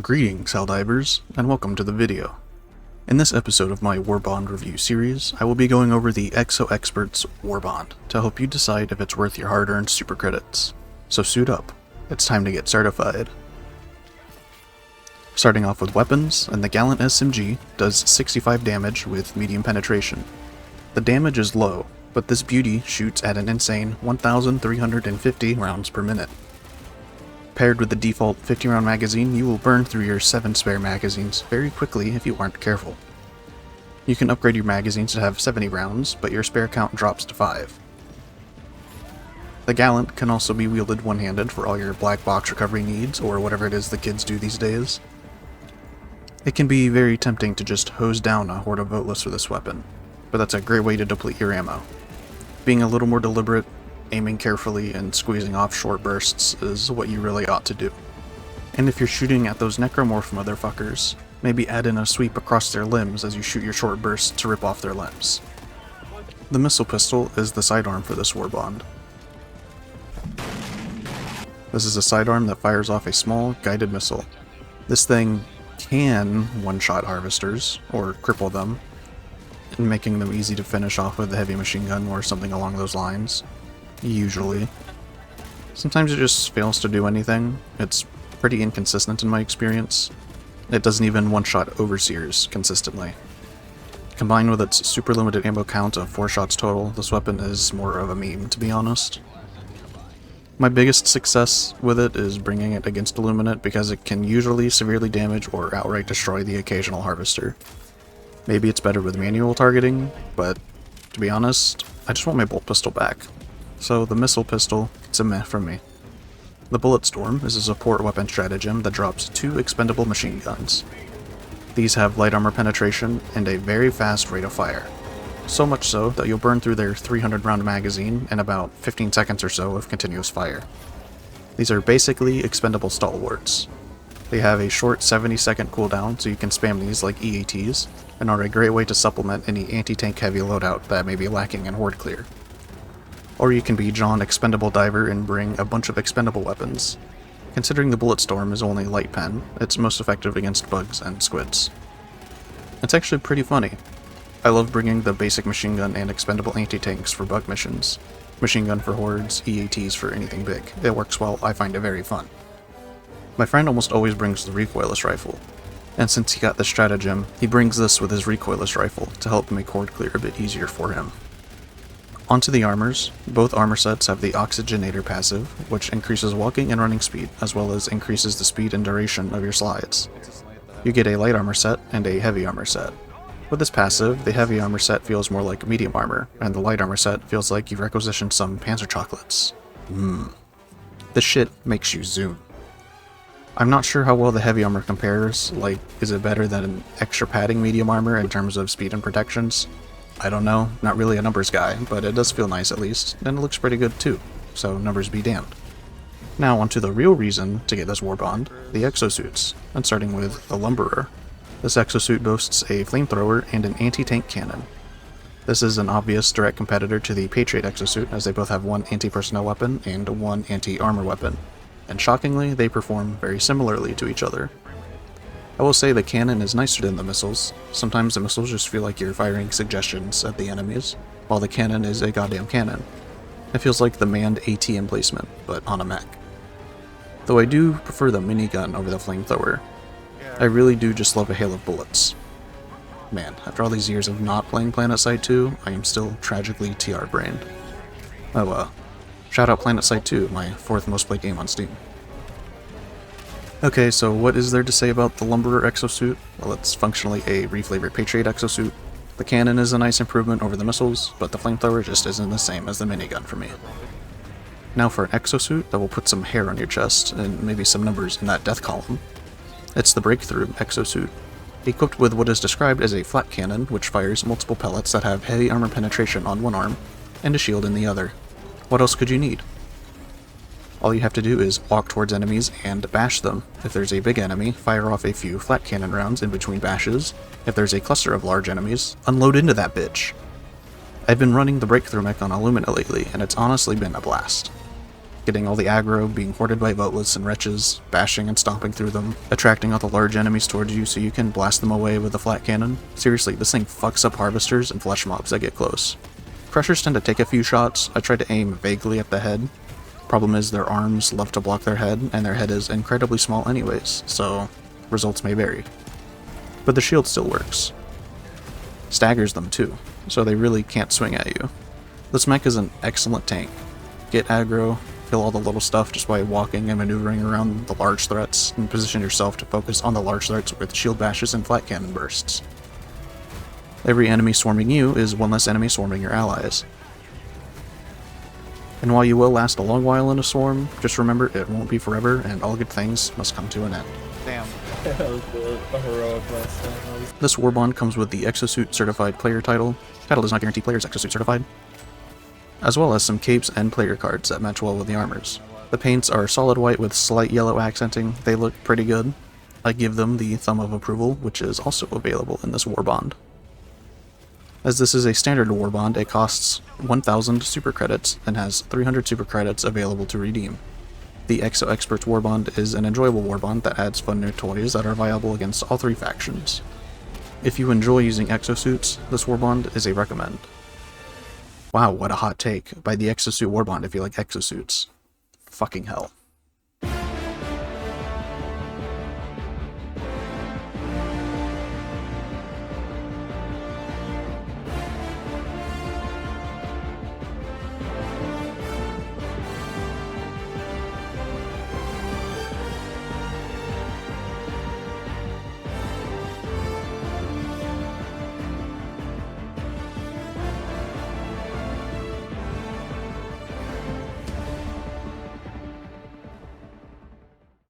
Greetings, Helldivers, and welcome to the video. In this episode of my Warbond review series, I will be going over the Exo Expert's Warbond to help you decide if it's worth your hard-earned super credits. So suit up, it's time to get certified. Starting off with weapons, and the Gallant SMG does 65 damage with medium penetration. The damage is low, but this beauty shoots at an insane 1,350 rounds per minute. Paired with the default 50-round magazine, you will burn through your 7 spare magazines very quickly if you aren't careful. You can upgrade your magazines to have 70 rounds, but your spare count drops to 5. The Gallant can also be wielded one-handed for all your black box recovery needs, or whatever it is the kids do these days. It can be very tempting to just hose down a horde of voteless with this weapon, but that's a great way to deplete your ammo. Being a little more deliberate, aiming carefully, and squeezing off short bursts is what you really ought to do. And if you're shooting at those necromorph motherfuckers, maybe add in a sweep across their limbs as you shoot your short bursts to rip off their limbs. The missile pistol is the sidearm for this Warbond. This is a sidearm that fires off a small, guided missile. This thing can one-shot harvesters, or cripple them, making them easy to finish off with a heavy machine gun or something along those lines. Usually. Sometimes it just fails to do anything. It's pretty inconsistent in my experience. It doesn't even one-shot overseers consistently. Combined with its super limited ammo count of 4 shots total, this weapon is more of a meme, to be honest. My biggest success with it is bringing it against Illuminate because it can usually severely damage or outright destroy the occasional harvester. Maybe it's better with manual targeting, but to be honest, I just want my bolt pistol back. So the missile pistol, it's a meh from me. The Bulletstorm is a support weapon stratagem that drops 2 expendable machine guns. These have light armor penetration and a very fast rate of fire. So much so that you'll burn through their 300 round magazine in about 15 seconds or so of continuous fire. These are basically expendable stalwarts. They have a short 70-second cooldown, so you can spam these like EATs, and are a great way to supplement any anti-tank heavy loadout that may be lacking in Horde Clear. Or you can be John Expendable Diver and bring a bunch of expendable weapons. Considering the Bulletstorm is only light pen, it's most effective against bugs and squids. It's actually pretty funny. I love bringing the basic machine gun and expendable anti-tanks for bug missions. Machine gun for hordes, EATs for anything big. It works well, I find it very fun. My friend almost always brings the recoilless rifle, and since he got this stratagem, he brings this with his recoilless rifle to help make Horde Clear a bit easier for him. Onto the armors. Both armor sets have the Oxygenator passive, which increases walking and running speed, as well as increases the speed and duration of your slides. You get a light armor set and a heavy armor set. With this passive, the heavy armor set feels more like medium armor, and the light armor set feels like you've requisitioned some Panzer chocolates. This shit makes you zoom. I'm not sure how well the heavy armor compares, like, is it better than an extra padding medium armor in terms of speed and protections? I don't know, not really a numbers guy, but it does feel nice at least, and it looks pretty good too, so numbers be damned. Now onto the real reason to get this Warbond, the exosuits, and starting with the Lumberer. This exosuit boasts a flamethrower and an anti-tank cannon. This is an obvious direct competitor to the Patriot exosuit, as they both have one anti-personnel weapon and one anti-armor weapon, and shockingly, they perform very similarly to each other. I will say the cannon is nicer than the missiles. Sometimes the missiles just feel like you're firing suggestions at the enemies, while the cannon is a goddamn cannon. It feels like the manned AT emplacement, but on a mech. Though I do prefer the minigun over the flamethrower. I really do just love a hail of bullets. Man, after all these years of not playing PlanetSide 2, I am still tragically TR brained. Oh shout out PlanetSide 2, my 4th most played game on Steam. Okay, so what is there to say about the Lumberer exosuit? Well, it's functionally a reflavored Patriot exosuit. The cannon is a nice improvement over the missiles, but the flamethrower just isn't the same as the minigun for me. Now for an exosuit that will put some hair on your chest, and maybe some numbers in that death column. It's the Breakthrough exosuit. Equipped with what is described as a flat cannon, which fires multiple pellets that have heavy armor penetration on one arm, and a shield in the other. What else could you need? All you have to do is walk towards enemies and bash them. If there's a big enemy, fire off a few flat cannon rounds in between bashes. If there's a cluster of large enemies, unload into that bitch. I've been running the Breakthrough mech on Illumina lately, and it's honestly been a blast. getting all the aggro, being hoarded by voteless and wretches, bashing and stomping through them, attracting all the large enemies towards you so you can blast them away with a flat cannon. Seriously, this thing fucks up harvesters and flesh mobs that get close. Crushers tend to take a few shots. I tried to aim vaguely at the head. Problem is their arms love to block their head, and their head is incredibly small anyways, so results may vary. But the shield still works. Staggers them too, so they really can't swing at you. This mech is an excellent tank. Get aggro, kill all the little stuff just by walking and maneuvering around the large threats, and position yourself to focus on the large threats with shield bashes and flat cannon bursts. Every enemy swarming you is one less enemy swarming your allies. And while you will last a long while in a swarm, just remember it won't be forever, and all good things must come to an end. Damn. That was a heroic last time. This Warbond comes with the Exosuit Certified Player title. Title does not guarantee players Exosuit Certified, as well as some capes and player cards that match well with the armors. The paints are solid white with slight yellow accenting. They look pretty good. I give them the thumb of approval, which is also available in this Warbond. As this is a standard Warbond, it costs 1,000 super credits and has 300 super credits available to redeem. The Exo Experts Warbond is an enjoyable Warbond that adds fun new toys that are viable against all three factions. If you enjoy using exosuits, this Warbond is a recommend. Wow, what a hot take by the Exosuit Warbond if you like exosuits. Fucking hell.